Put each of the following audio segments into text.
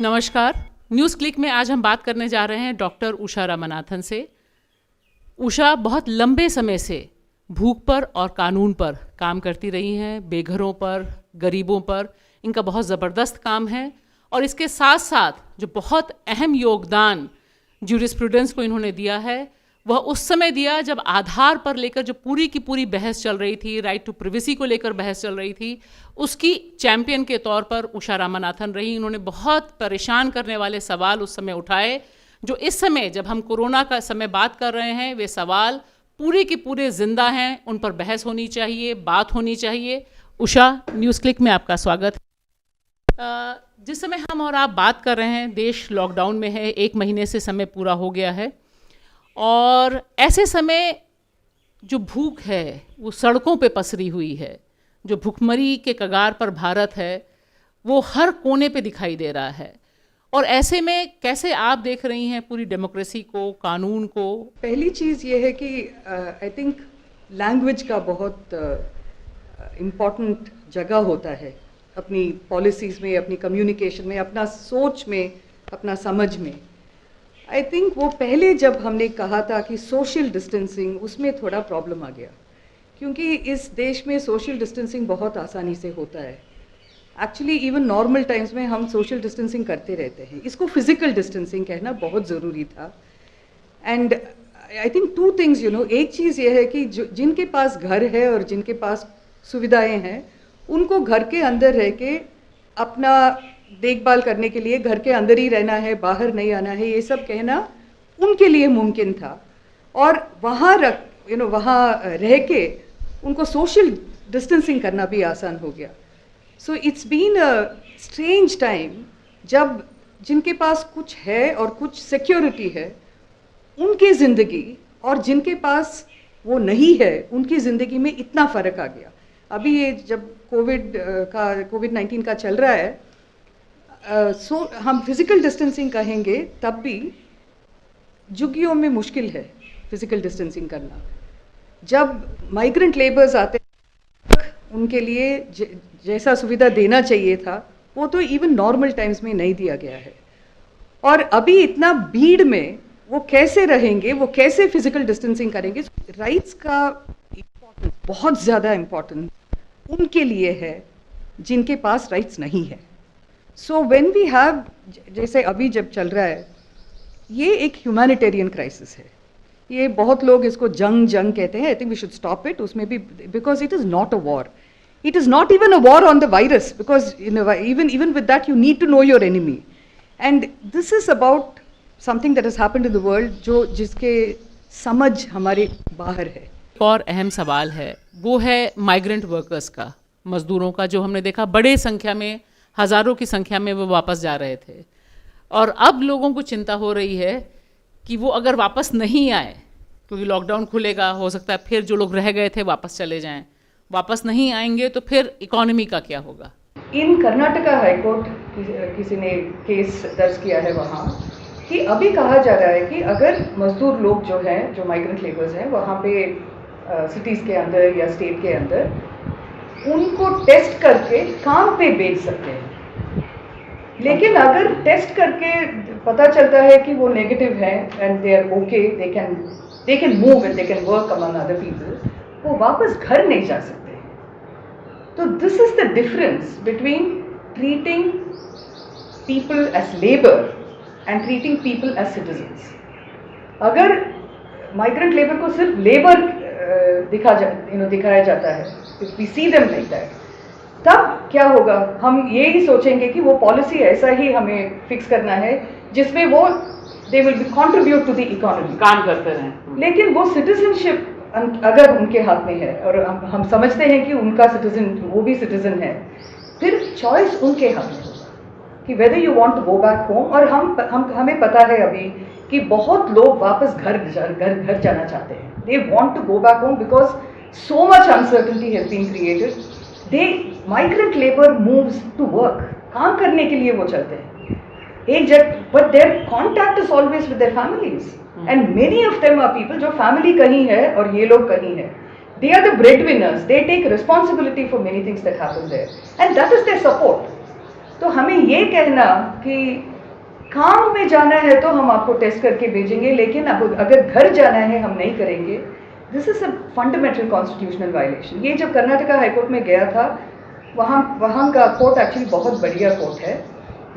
नमस्कार। News click में आज हम बात करने जा रहे हैं डॉक्टर उषा रामनाथन से। उषा बहुत लंबे समय से भूख पर और कानून पर काम करती रही हैं, बेघरों पर, गरीबों पर। इनका बहुत ज़बरदस्त काम है और इसके साथ साथ जो बहुत अहम योगदान ज्यूरिस्प्रूडेंस को इन्होंने दिया है वह उस समय दिया जब आधार पर लेकर जो पूरी की पूरी बहस चल रही थी, राइट टू प्रिवेसी को लेकर बहस चल रही थी, उसकी चैंपियन के तौर पर उषा रामनाथन रही। इन्होंने बहुत परेशान करने वाले सवाल उस समय उठाए जो इस समय जब हम कोरोना का समय बात कर रहे हैं वे सवाल पूरे के पूरे जिंदा हैं, उन पर बहस होनी चाहिए, बात होनी चाहिए। उषा, न्यूज़ क्लिक में आपका स्वागत है। जिस समय हम और आप बात कर रहे हैं देश लॉकडाउन में है, 1 महीने से समय पूरा हो गया है और ऐसे समय जो भूख है वो सड़कों पे पसरी हुई है, जो भूखमरी के कगार पर भारत है वो हर कोने पे दिखाई दे रहा है। और ऐसे में कैसे आप देख रही हैं पूरी डेमोक्रेसी को, कानून को? पहली चीज़ ये है कि आई थिंक लैंग्वेज का बहुत इम्पॉर्टेंट जगह होता है अपनी पॉलिसीज़ में, अपनी कम्युनिकेशन में, अपना सोच में, अपना समझ में। आई थिंक वो पहले जब हमने कहा था कि सोशल डिस्टेंसिंग, उसमें थोड़ा प्रॉब्लम आ गया क्योंकि इस देश में सोशल डिस्टेंसिंग बहुत आसानी से होता है। एक्चुअली इवन नॉर्मल टाइम्स में हम सोशल डिस्टेंसिंग करते रहते हैं, इसको फिजिकल डिस्टेंसिंग कहना बहुत ज़रूरी था। एंड आई थिंक 2 थिंग्स, एक चीज़ ये है कि जिनके पास घर है और जिनके पास सुविधाएं हैं उनको घर के अंदर रह के अपना देखभाल करने के लिए घर के अंदर ही रहना है, बाहर नहीं आना है, ये सब कहना उनके लिए मुमकिन था। और वहाँ वहाँ रह के उनको सोशल डिस्टेंसिंग करना भी आसान हो गया। So it's been a strange time जब जिनके पास कुछ है और कुछ सिक्योरिटी है उनकी ज़िंदगी और जिनके पास वो नहीं है उनकी ज़िंदगी में इतना फ़र्क आ गया। अभी ये जब कोविड-19 का चल रहा है, हम फिज़िकल डिस्टेंसिंग कहेंगे तब भी झुग्गियों में मुश्किल है फिज़िकल डिस्टेंसिंग करना। जब माइग्रेंट लेबर्स आते उनके लिए जैसा सुविधा देना चाहिए था वो तो इवन नॉर्मल टाइम्स में नहीं दिया गया है। और अभी इतना भीड़ में वो कैसे रहेंगे, वो कैसे फिज़िकल डिस्टेंसिंग करेंगे? राइट्स का इम्पोर्टेंस बहुत ज़्यादा इम्पोर्टेंट उनके लिए है जिनके पास राइट्स नहीं है। सो व्हेन वी हैव, जैसे अभी जब चल रहा है, ये एक ह्यूमैनिटेरियन क्राइसिस है। ये बहुत लोग इसको जंग कहते हैं। I think we should stop it. उसमें भी because it is not a war, it is not even a war on the virus, because even with that you need to know your enemy. And this is about something that has happened in the world जिसके समझ हमारे बाहर है। एक और अहम सवाल है वो है माइग्रेंट वर्कर्स का, मजदूरों का, जो हमने देखा बड़े संख्या में, हज़ारों की संख्या में वो वापस जा रहे थे। और अब लोगों को चिंता हो रही है कि वो अगर वापस नहीं आए क्योंकि लॉकडाउन खुलेगा, हो सकता है फिर जो लोग रह गए थे वापस चले जाएं। वापस नहीं आएंगे तो फिर इकोनॉमी का क्या होगा? इन कर्नाटका हाईकोर्ट किसी ने केस दर्ज किया है वहाँ कि अभी कहा जा रहा है कि अगर मजदूर लोग जो हैं, जो माइग्रेंट लेबर्स हैं वहाँ पे सिटीज़ के अंदर या स्टेट के अंदर, उनको टेस्ट करके काम पे भेज सकते हैं। लेकिन अगर टेस्ट करके पता चलता है कि वो नेगेटिव है and they are okay, they can move and they can work among other people, वो वापस घर नहीं जा सकते। तो this is the difference between treating people as labour and treating people as citizens. अगर माइग्रेंट लेबर को सिर्फ लेबर दिखाया जाता है, if we see them like that, तब क्या होगा? हम ये ही सोचेंगे कि वो पॉलिसी ऐसा ही हमें फिक्स करना है जिसमें वो they will be contribute to the economy, काम करते रहें। लेकिन वो सिटीजनशिप अगर उनके हाथ में है और हम समझते हैं कि उनका सिटीजन, वो भी सिटीजन है, फिर चॉइस उनके हाथ में होगा कि whether you want to go back home. और हमें पता है अभी कि बहुत लोग वापस घर जाना चाहते हैं। They want to go back home because so much uncertainty has been created. Migrant labor moves to work, काम करने के लिए वो चलते हैं एक जगह, but their contact is always with their families. And many of them are people जो family कहीं है और ये लोग कहीं है. They are the breadwinners. They take responsibility for many things that happen there, and that is their support. तो हमें ये कहना कि काम में जाना है तो हम आपको टेस्ट करके भेजेंगे, लेकिन अब अगर घर जाना है हम नहीं करेंगे। This is a fundamental constitutional violation. ये जब कर्नाटका हाईकोर्ट में गया था, वहाँ का कोर्ट एक्चुअली बहुत बढ़िया कोर्ट है,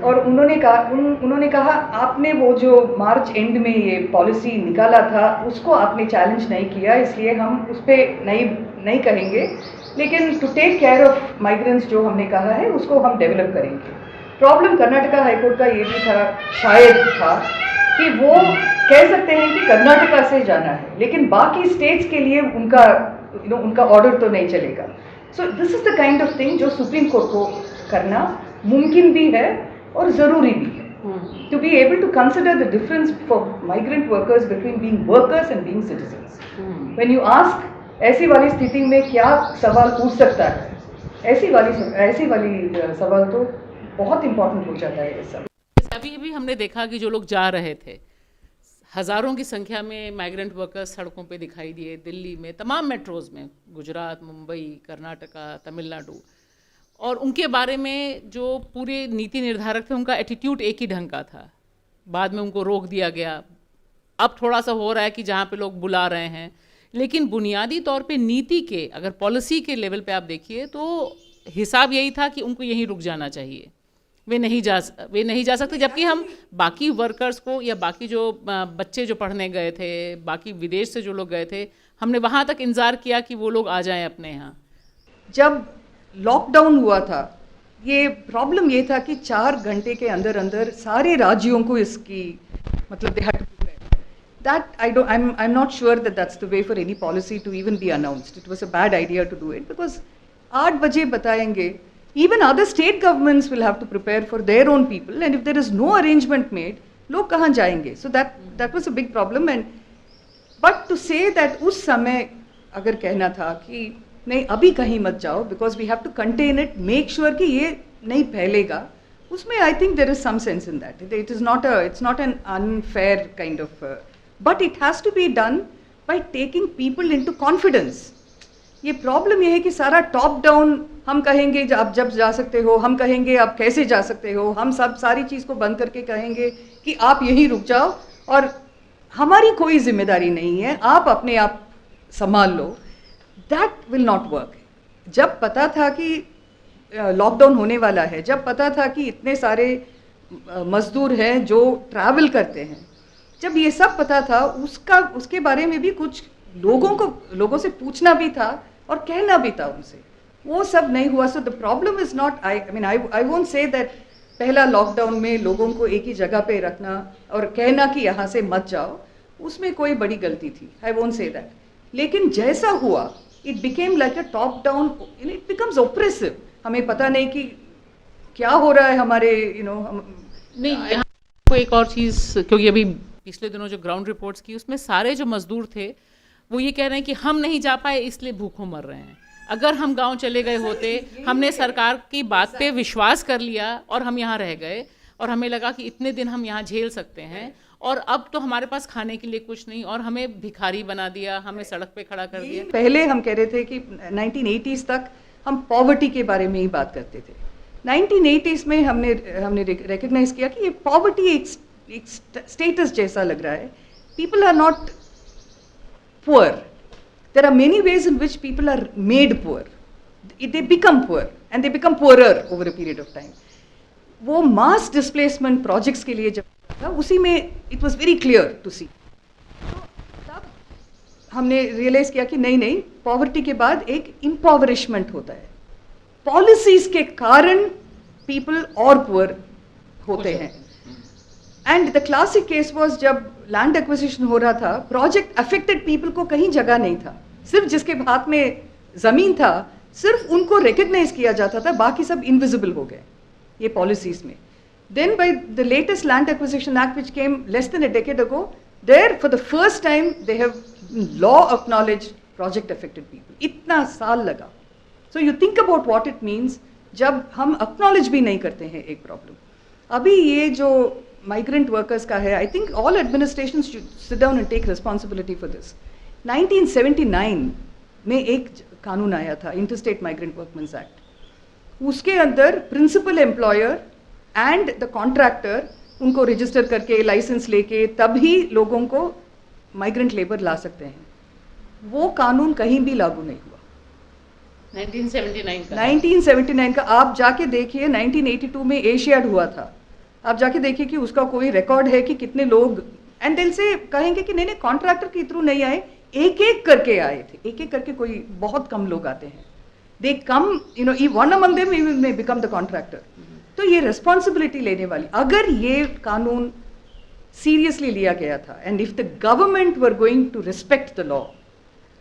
और उन्होंने कहा आपने वो जो मार्च एंड में ये पॉलिसी निकाला था उसको आपने चैलेंज नहीं किया, इसलिए हम उस पर नहीं कहेंगे, लेकिन to take care of migrants जो हमने कहा है उसको हम डेवलप करेंगे। प्रॉब्लम कर्नाटका हाईकोर्ट का ये भी था, शायद था, कि वो कह सकते हैं कि कर्नाटका से जाना है, लेकिन बाकी स्टेट्स के लिए उनका ऑर्डर तो नहीं चलेगा। So this is the kind of thing जो सुप्रीम कोर्ट को करना मुमकिन भी है और ज़रूरी भी है, to be able to consider the difference for migrant workers between being workers and being citizens. When you ask ऐसी वाली स्थिति में क्या सवाल पूछ सकता है, ऐसी वाली सवाल तो बहुत इंपॉर्टेंट हो जाता है ये सब। अभी अभी हमने देखा कि जो लोग जा रहे थे, हज़ारों की संख्या में माइग्रेंट वर्कर्स सड़कों पे दिखाई दिए, दिल्ली में, तमाम मेट्रोज़ में, गुजरात, मुंबई, कर्नाटका, तमिलनाडु, और उनके बारे में जो पूरे नीति निर्धारक थे उनका एटीट्यूड एक ही ढंग का था। बाद में उनको रोक दिया गया। अब थोड़ा सा हो रहा है कि जहाँ पे लोग बुला रहे हैं, लेकिन बुनियादी तौर पे नीति के, अगर पॉलिसी के लेवल पे आप देखिए तो हिसाब यही था कि उनको यहीं रुक जाना चाहिए, वे नहीं जा सकते। जबकि हम बाकी वर्कर्स को, या बाकी जो बच्चे जो पढ़ने गए थे, बाकी विदेश से जो लोग गए थे, हमने वहाँ तक इंतज़ार किया कि वो लोग आ जाएं अपने यहाँ। जब लॉकडाउन हुआ था, ये प्रॉब्लम ये था कि 4 घंटे के अंदर अंदर सारे राज्यों को इसकी मतलब they had to prepare that. I'm not sure that that's the way for any policy to even be announced. It was a bad idea to do it because 8 बजे बताएंगे, even other state governments will have to prepare for their own people, and if there is no arrangement made, लोग कहाँ जाएंगे? So that was a big problem, and but to say that उस समय अगर कहना था कि नहीं अभी कहीं मत जाओ because we have to contain it, make sure कि ये नहीं फैलेगा, उसमें I think there is some sense in that. It's not an unfair kind of, but it has to be done by taking people into confidence. ये problem ये है कि सारा टॉप डाउन, हम कहेंगे आप जब जा सकते हो, हम कहेंगे आप कैसे जा सकते हो, हम सब सारी चीज़ को बंद करके कहेंगे कि आप यहीं रुक जाओ और हमारी कोई जिम्मेदारी नहीं है, आप अपने आप संभाल लो। That will not work. जब पता था कि लॉकडाउन होने वाला है, जब पता था कि इतने सारे मजदूर हैं जो ट्रैवल करते हैं, जब ये सब पता था, उसके बारे में भी कुछ लोगों से पूछना भी था और कहना भी था उनसे, वो सब नहीं हुआ। So the problem is not, I won't say that पहला लॉकडाउन में लोगों को एक ही जगह पे रखना और कहना कि यहाँ से मत जाओ, उसमें कोई बड़ी गलती थी, आई वोंट से दैट। लेकिन जैसा हुआ, it became like a top down, it becomes oppressive. हमें पता नहीं कि क्या हो रहा है हमारे नहीं। यहाँ को एक और चीज़, क्योंकि अभी पिछले दिनों जो ग्राउंड रिपोर्ट्स की, उसमें सारे जो मजदूर थे वो ये कह रहे हैं कि हम नहीं जा पाए इसलिए भूखों मर रहे हैं। अगर हम गांव चले गए होते, हमने सरकार की बात पे विश्वास कर लिया और हम यहाँ रह गए और हमें लगा कि इतने दिन हम यहाँ झेल सकते हैं, और अब तो हमारे पास खाने के लिए कुछ नहीं और हमें भिखारी बना दिया, हमें सड़क पे खड़ा कर दिया। पहले हम कह रहे थे कि 1980s तक हम पॉवर्टी के बारे में ही बात करते थे। 1980s में हमने रिकग्नाइज किया कि ये पॉवर्टी एक स्टेटस जैसा लग रहा है। People are not poor. There are many ways in which people are made poor. They become poor and they become poorer over a period of time. वो mass displacement projects के लिए जब था, उसी में it was very clear to see. तो तब हमने realize किया कि नहीं, poverty के बाद एक impoverishment होता है। Policies के कारण people और poor होते हैं। And the classic case was जब लैंड एक्विजिशन हो रहा था, प्रोजेक्ट अफेक्टेड पीपल को कहीं जगह नहीं था, सिर्फ जिसके हाथ में ज़मीन था सिर्फ उनको रिकग्नाइज किया जाता था, बाकी सब इनविजिबल हो गए ये पॉलिसीज में। Then by the latest land acquisition act which came less than a decade ago, there for the first time they have law acknowledge project affected people. इतना साल लगा। So you think about what it means जब हम acknowledge भी नहीं करते हैं एक प्रॉब्लम। अभी ये जो माइग्रेंट वर्कर्स का है, I think all administration should sit down and take responsibility for this. 1979 में एक कानून आया था, इंटरस्टेट माइग्रेंट वर्कमेंस एक्ट। उसके अंदर principal employer and the contractor उनको रजिस्टर करके लाइसेंस लेके तभी लोगों को माइग्रेंट लेबर ला सकते हैं। वो कानून कहीं भी लागू नहीं हुआ 1979 का। आप जाके देखिए 1982 में एशियाड हुआ था, आप जाके देखिए कि उसका कोई रिकॉर्ड है कि कितने लोग, एंड दिल से कहेंगे कि नहीं कॉन्ट्रैक्टर के थ्रू नहीं आए, एक एक करके आए थे, एक एक करके, कोई बहुत कम लोग आते हैं, they come one among them may become the contractor. तो ये रिस्पॉन्सिबिलिटी लेने वाली, अगर ये कानून सीरियसली लिया गया था and if the government were going to respect the law,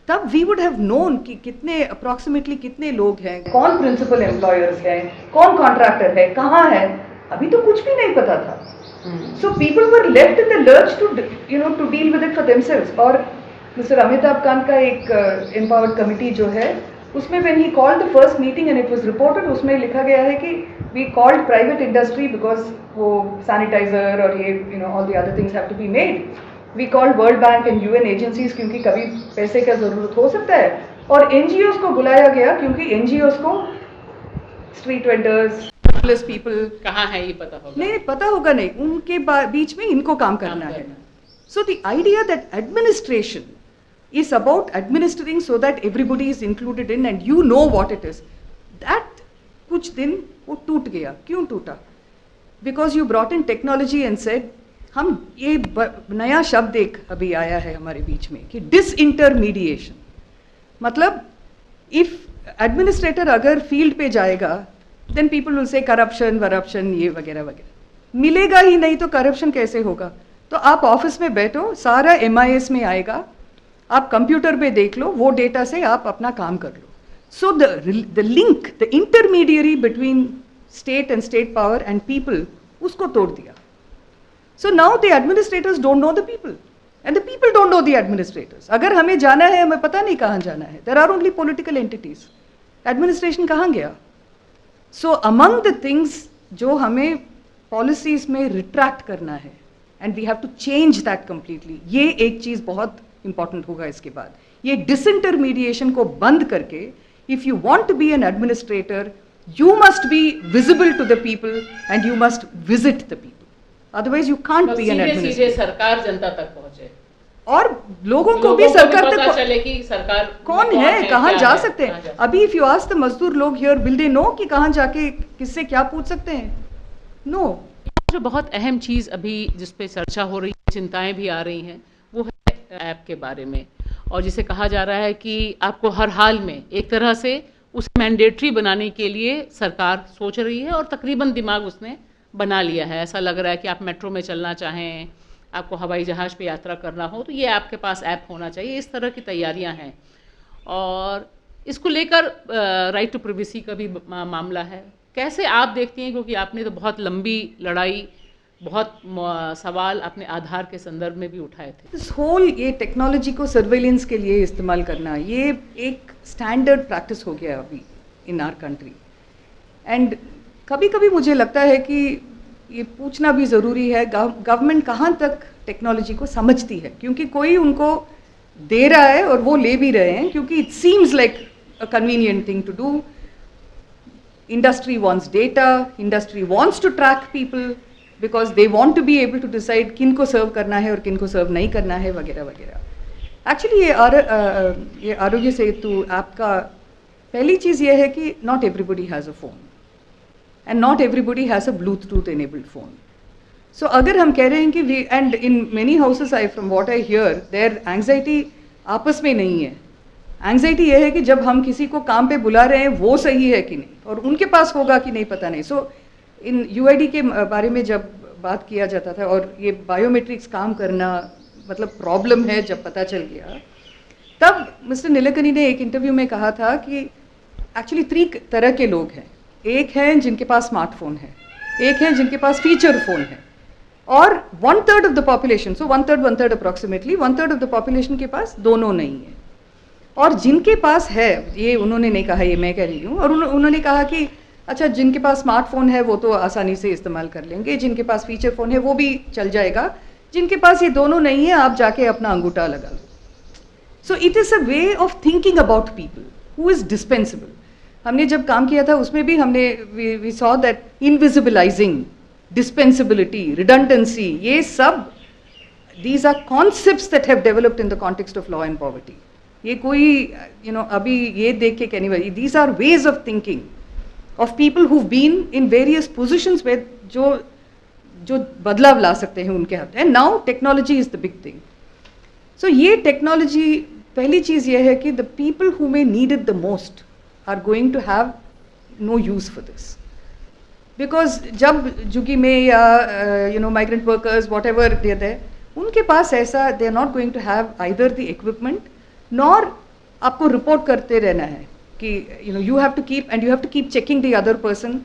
तब वी वुड हैव नोन कि कितने अप्रॉक्सीमेटली कितने लोग हैं, कौन प्रिंसिपल एम्प्लॉयर्स हैं, कौन कॉन्ट्रैक्टर है, कहाँ है, अभी तो कुछ भी नहीं पता था। So people were left in the lurch to to deal with it for themselves. और मिस्टर अमिताभ कांत का एक empowered committee जो है, उसमें when he called the first meeting and it was reported, उसमें लिखा गया है कि we called private industry because वो sanitizer और ये all the other things have to be made. We called World Bank and UN agencies क्योंकि कभी पैसे का ज़रूरत हो सकता है, और NGOs को बुलाया गया क्योंकि NGOs को street vendors, people कहाँ है ये पता होगा, नहीं पता होगा नहीं, उनके बीच में इनको काम करना है। So the idea that administration is about administering so that everybody is included in and you know what it is, that कुछ दिन वो टूट गया। क्यों टूटा? Because you brought in technology and said, हम ये नया शब्द एक अभी आया है हमारे बीच में कि disintermediation, मतलब if administrator अगर फील्ड पे जाएगा then people will say corruption ये वगैरह वगैरह, मिलेगा ही नहीं तो करप्शन कैसे होगा? तो आप ऑफिस में बैठो, सारा MIS में आएगा, आप कंप्यूटर पे देख लो, वो डेटा से आप अपना काम कर लो। So the link, the intermediary between state and state power and people, उसको तोड़ दिया। So now the administrators don't know the people and the people don't know the administrators. अगर हमें जाना है, हमें पता नहीं कहाँ जाना है, there are only political entities, administration कहाँ गया? सो अमंग द थिंग्स जो हमें पॉलिसीज में रिट्रैक्ट करना है and we have to change that completely, ये एक चीज़ बहुत इंपॉर्टेंट होगा इसके बाद। ये डिसइंटरमीडिएशन को बंद करके, if you want to be an administrator, you must be visible to the people and you must visit the people, otherwise you can't be an administrator. सरकार जनता तक पहुंचे और लोगों को भी सरकार तक चले कि सरकार कौन है, कहाँ जा सकते हैं। अभी इफ यू आस्क द मजदूर लोग हियर, विल दे नो कि कहाँ जाके किससे क्या पूछ सकते हैं? नो। जो बहुत अहम चीज़ अभी जिस पे चर्चा हो रही है, चिंताएं भी आ रही हैं, वो है ऐप के बारे में, और जिसे कहा जा रहा है कि आपको हर हाल में एक तरह से उसे मैंडेटरी बनाने के लिए सरकार सोच रही है, और तकरीबन दिमाग उसने बना लिया है। ऐसा लग रहा है कि आप मेट्रो में चलना चाहें, आपको हवाई जहाज़ पे यात्रा करना हो, तो ये आपके पास ऐप होना चाहिए। इस तरह की तैयारियां हैं, और इसको लेकर राइट टू प्राइवेसी का भी मामला है। कैसे आप देखती हैं, क्योंकि आपने तो बहुत लंबी लड़ाई, बहुत सवाल अपने आधार के संदर्भ में भी उठाए थे। इस होल ये टेक्नोलॉजी को सर्वेलेंस के लिए इस्तेमाल करना, ये एक स्टैंडर्ड प्रैक्टिस हो गया अभी इन आवर कंट्री। एंड कभी कभी मुझे लगता है कि ये पूछना भी ज़रूरी है, गवर्नमेंट कहाँ तक टेक्नोलॉजी को समझती है, क्योंकि कोई उनको दे रहा है और वो ले भी रहे हैं, क्योंकि it seems like a convenient thing to do. Industry wants data, industry wants to track people because they want to be able to decide किन को सर्व करना है और किन को सर्व नहीं करना है, वगैरह वगैरह। एक्चुअली ये आरोग्य सेतु ऐप का पहली चीज़ ये है कि not everybody has a phone and not everybody has a Bluetooth enabled phone. So अगर हम कह रहे हैं कि we, and in many houses from what I hear, their anxiety आपस में नहीं है। एंग्जाइटी ये है कि जब हम किसी को काम पे बुला रहे हैं, वो सही है कि नहीं, और उनके पास होगा कि नहीं पता नहीं। सो इन UID के बारे में जब बात किया जाता था, और ये बायोमेट्रिक्स काम करना मतलब प्रॉब्लम है, जब पता चल गया, तब मिस्टर नीलकनी ने एक इंटरव्यू में कहा था कि एक्चुअली 3 तरह के लोग हैं। एक है जिनके पास स्मार्टफोन है, एक है जिनके पास फीचर फोन है, और 1/3 of the population, so 1/3 approximately 1/3 of the population के पास दोनों नहीं है। और जिनके पास है, ये उन्होंने नहीं कहा, ये मैं कह रही हूँ, और उन्होंने कहा कि अच्छा जिनके पास स्मार्टफोन है वो तो आसानी से इस्तेमाल कर लेंगे, जिनके पास फीचर फ़ोन है वो भी चल जाएगा, जिनके पास ये दोनों नहीं है आप जाके अपना अंगूठा लगा लो। So it is a way of thinking about people who is dispensable. हमने जब काम किया था उसमें भी हमने we saw that invisibilising dispensability, redundancy, ये सब, these are concepts that have developed in the context of law and poverty. ये कोई अभी ये देख के कहने वाली, these are ways of thinking of people who've been in various positions where जो बदलाव ला सकते हैं उनके हाथ. And now technology is the big thing. So ये technology, पहली चीज़ ये है कि the people who may need it the most are going to have no use for this. Because जब झुग्गी में या migrant workers whatever they are there, उनके पास ऐसा they are not going to have either the equipment nor आपको report करते रहना है कि you have to keep checking the other person.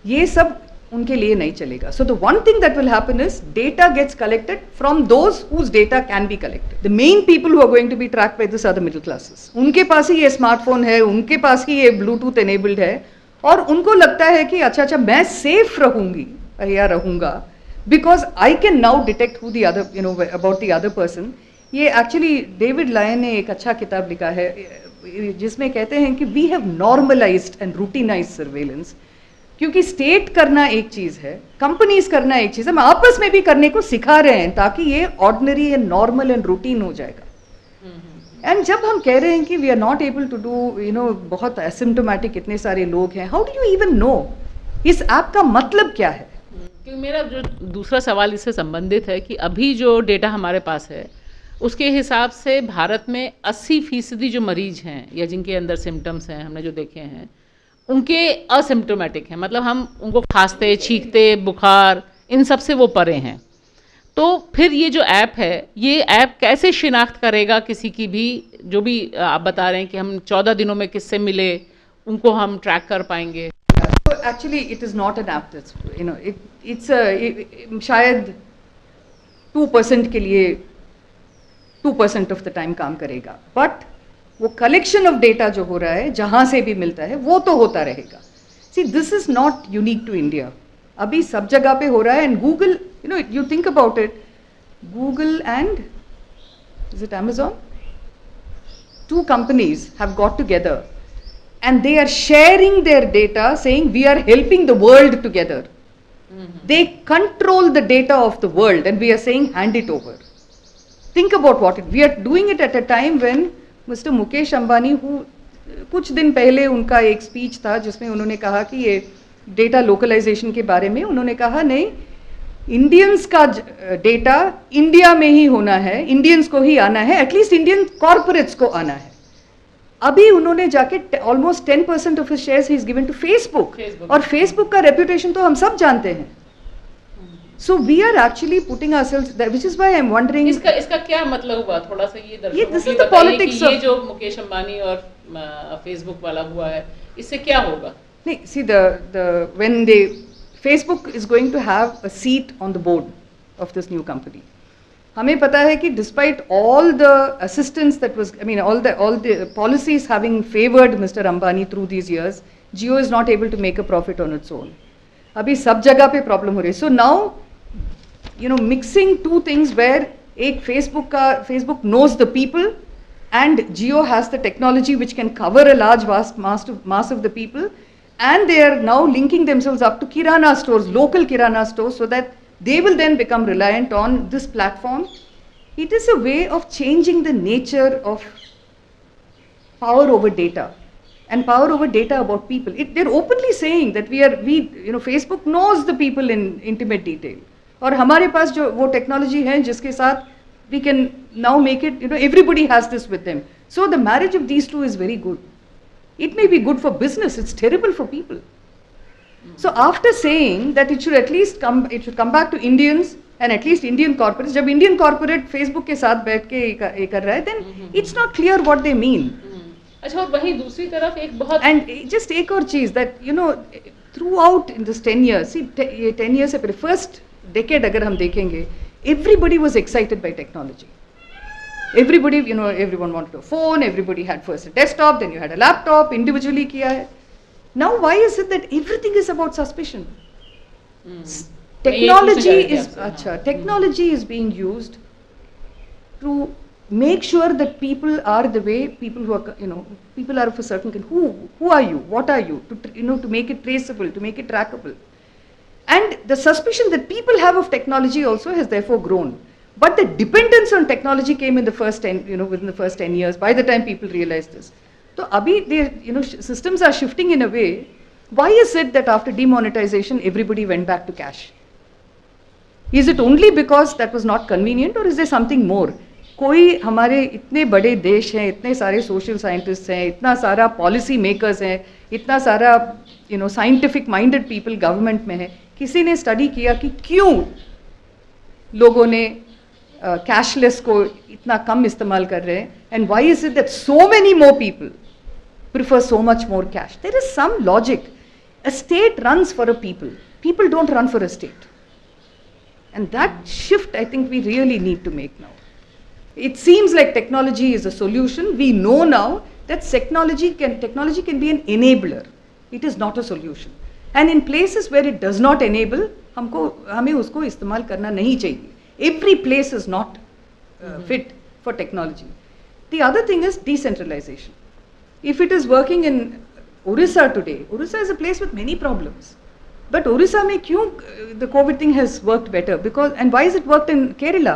ये सब उनके लिए नहीं चलेगा. So the one thing that will happen is data gets collected from those whose data can be collected. The main people who are going to be tracked by this are the middle classes. उनके पास ही ये smartphone है, उनके पास ही ये Bluetooth enabled है और उनको लगता है कि अच्छा मैं सेफ रहूंगी या रहूंगा because I can now detect who the other about the other person. ये एक्चुअली डेविड लायन ने एक अच्छा किताब लिखा है जिसमें कहते हैं कि we have normalised and routinised surveillance. क्योंकि स्टेट करना एक चीज़ है, कंपनीज करना एक चीज़ है, हम आपस में भी करने को सिखा रहे हैं ताकि ये ordinary and normal and routine हो जाएगा. एंड जब हम कह रहे हैं कि we are not able to do बहुत एसिम्टोमेटिक इतने सारे लोग हैं, how do you even know इस ऐप का मतलब क्या है? क्योंकि मेरा जो दूसरा सवाल इससे संबंधित है कि अभी जो डेटा हमारे पास है उसके हिसाब से भारत में 80% जो मरीज हैं या जिनके अंदर सिम्टम्स हैं हमने जो देखे हैं उनके असिम्टोमेटिक हैं, मतलब हम उनको खांसते छींकते बुखार इन सब से वो परे हैं. तो फिर ये जो ऐप है ये ऐप कैसे शिनाख्त करेगा किसी की भी, जो भी आप बता रहे हैं कि हम 14 दिनों में किससे मिले उनको हम ट्रैक कर पाएंगे? Actually it is not an app it's शायद 2% के लिए 2% ऑफ द टाइम काम करेगा, बट वो कलेक्शन ऑफ डेटा जो हो रहा है जहाँ से भी मिलता है वो तो होता रहेगा. See this is not unique to India, अभी सब जगह पे हो रहा है. And Google you think about it, Google and is it Amazon, 2 companies have got together and they are sharing their data saying we are helping the world together. They control the data of the world and we are saying hand it over. Think about what we are doing it at a time when Mr. Mukesh Ambani, who कुछ दिन पहले उनका एक speech था जिसमें उन्होंने कहा कि ये डेटा लोकलाइजेशन के बारे में उन्होंने कहा नहीं, इंडियंस का डेटा इंडिया में ही होना है, इंडियंस को ही आना है, एटलीस्ट इंडियन कॉर्पोरेट्स को आना है. अभी उन्होंने जाके ऑलमोस्ट 10% ऑफ हिज शेयर्स ही इज गिवन टू फेसबुक, और फेसबुक का रेपुटेशन तो हम सब जानते हैं. So we are actually putting ourselves there, which is why I'm wondering. इसका क्या मतलब हुआ, थोड़ा सा ये दर्शकों this को is the बताइए politics कि ये of जो मुकेश अंबानी और फेसबुक वाला हुआ है इससे क्या होगा? नहीं, see the when they Facebook is going to have a seat on the board of this new company. हमें पता है कि despite all the assistance that was, I mean all the policies having favored Mr. Ambani through these years, Jio is not able to make a profit on its own. अभी सब जगह पे problem हो रही है. So now mixing two things where एक Facebook knows the people and Jio has the technology which can cover a large vast mass of the people, and they are now linking themselves up to kirana stores, local kirana stores, so that they will then become reliant on this platform. It is a way of changing the nature of power over data and power over data about people. They're openly saying that Facebook knows the people in intimate detail. और हमारे पास जो वो technology है जिसके साथ we can now make it, everybody has this with them. So the marriage of these two is very good. It may be good for business, it's terrible for people. So after saying that it should come back to Indians and at least Indian corporates, जब Indian corporate Facebook के साथ बैठ के ये कर रहा है, then it's not clear what they mean. अच्छा, और वहीं दूसरी तरफ एक बहुत and just एक और चीज़ that throughout in this 10 years, see 10 years से पहले first decade अगर हम देखेंगे, everybody was excited by technology. Everybody, everyone wanted a phone, everybody had first a desktop, then you had a laptop, individually किया है. Now why is it that everything is about suspicion? Technology is being used to make sure that people are the way people who are, people are of a certain kind. Who are you? What are you? To make it traceable, to make it trackable. And the suspicion that people have of technology also has therefore grown. But the dependence on technology came in the first 10, within the first 10 years, by the time people realized this. So, abhi, systems are shifting in a way. Why is it that after demonetization, everybody went back to cash? Is it only because that was not convenient, or is there something more? कोई हमारे इतने बड़े देश हैं, इतने सारे social scientist हैं, इतना सारा पॉलिसी मेकर्स हैं, इतना सारा साइंटिफिक माइंडेड पीपल गवर्नमेंट में है, किसी ने स्टडी किया कि क्यों लोगों ने कैशलेस को इतना कम इस्तेमाल कर रहे हैं, and why is it that so many more people prefer so much more cash? There is some logic. A state runs for a people. People don't run for a state. And that shift, I think, we really need to make now. It seems like technology is a solution. We know now that technology can be an enabler. It is not a solution. And in places where it does not enable, हमें उसको इस्तेमाल करना नहीं चाहिए. Every place is not fit for technology. The other thing is decentralization. If it is working in Orissa today, Orissa is a place with many problems. But Orissa mein kyun the COVID thing has worked better? Because, and why has it worked in Kerala?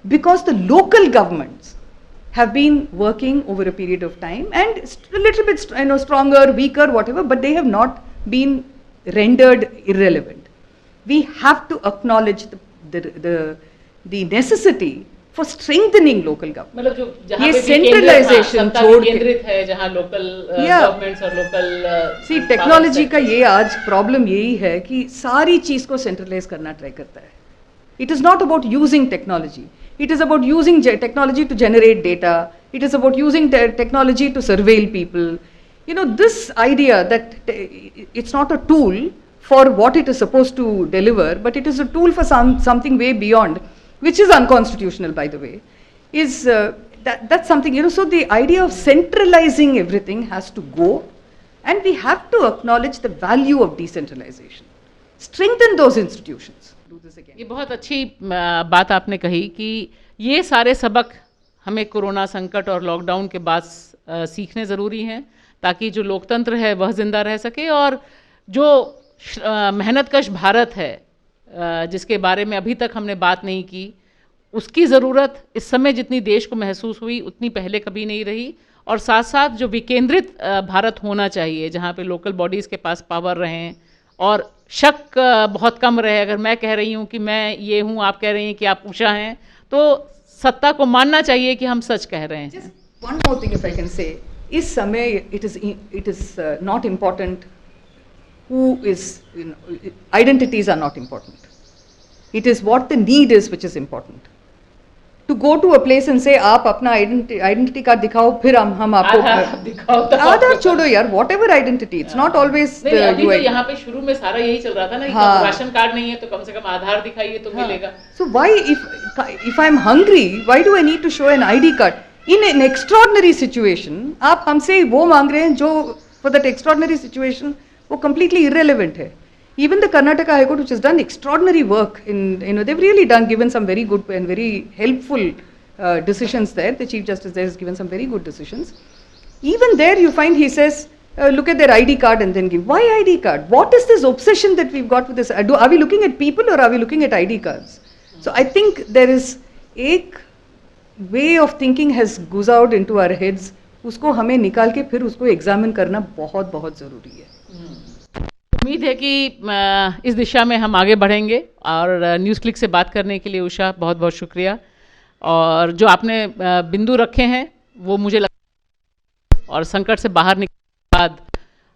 Because the local governments have been working over a period of time and a little bit stronger, weaker, whatever, but they have not been rendered irrelevant. We have to acknowledge the necessity for strengthening local government. मतलब जो जहाँ ये पे centralization छोड़ के केंद्रित है, जहाँ लोकल गवर्नमेंट्स और लोकल सी टेक्नोलॉजी का ये आज प्रॉब्लम यही है कि सारी चीज को सेंट्रलाइज करना ट्राई करता है. It is not about using technology, it is about using technology to generate data, it is about using technology to surveil people. This idea that it's not a tool for what it is supposed to deliver, but it is a tool for something way beyond, which is unconstitutional, by the way, is that's something, so the idea of centralizing everything has to go, and we have to acknowledge the value of decentralization. Strengthen those institutions. Do this again. ये बहुत अच्छी बात आपने कही कि ये सारे सबक हमें कोरोना संकट और लॉकडाउन के बाद सीखने ज़रूरी हैं, ताकि जो लोकतंत्र है वह ज़िंदा रह सके, और जो मेहनतकश भारत है जिसके बारे में अभी तक हमने बात नहीं की, उसकी ज़रूरत इस समय जितनी देश को महसूस हुई उतनी पहले कभी नहीं रही. और साथ साथ जो विकेंद्रित भारत होना चाहिए, जहाँ पे लोकल बॉडीज़ के पास पावर रहें और शक बहुत कम रहे. अगर मैं कह रही हूँ कि मैं ये हूँ, आप कह रही हैं कि आप उषा हैं, तो सत्ता को मानना चाहिए कि हम सच कह रहे हैं. Just one more thing if I can say. इस समय it is not important who is, identities are not important. It is what the need is which is important. To go to a place and say आप अपना identity card दिखाओ, फिर हम आपको आधार छोड़ो यार, whatever identity, it's not always the अभी तो यहाँ पे शुरू में सारा यही चल रहा था ना, कि राशन कार्ड नहीं है तो कम से कम आधार दिखाइए तो मिलेगा. So why if I'm hungry, why do I need to show an ID card? In an extraordinary situation, आप हमसे वो मांग रहे हैं जो for that extraordinary situation वो completely irrelevant है. Even the Karnataka High Court, which has done extraordinary work they've really given some very good and very helpful decisions there. The Chief Justice there has given some very good decisions. Even there you find he says, look at their ID card and then give. Why ID card? What is this obsession that we've got with this? Are we looking at people or are we looking at ID cards? So I think there is a way of thinking has goes out into our heads. उसको हमें निकाल के फिर उसको examine करना बहुत बहुत ज़रूरी है. उम्मीद है कि इस दिशा में हम आगे बढ़ेंगे. और न्यूज़ क्लिक से बात करने के लिए उषा बहुत बहुत शुक्रिया. और जो आपने बिंदु रखे हैं वो मुझे लगता है, और संकट से बाहर निकलने के बाद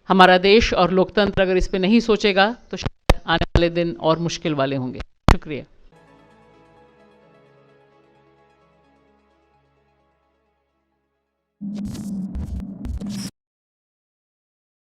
हमारा देश और लोकतंत्र अगर इस पे नहीं सोचेगा तो शायद आने वाले दिन और मुश्किल वाले होंगे. शुक्रिया.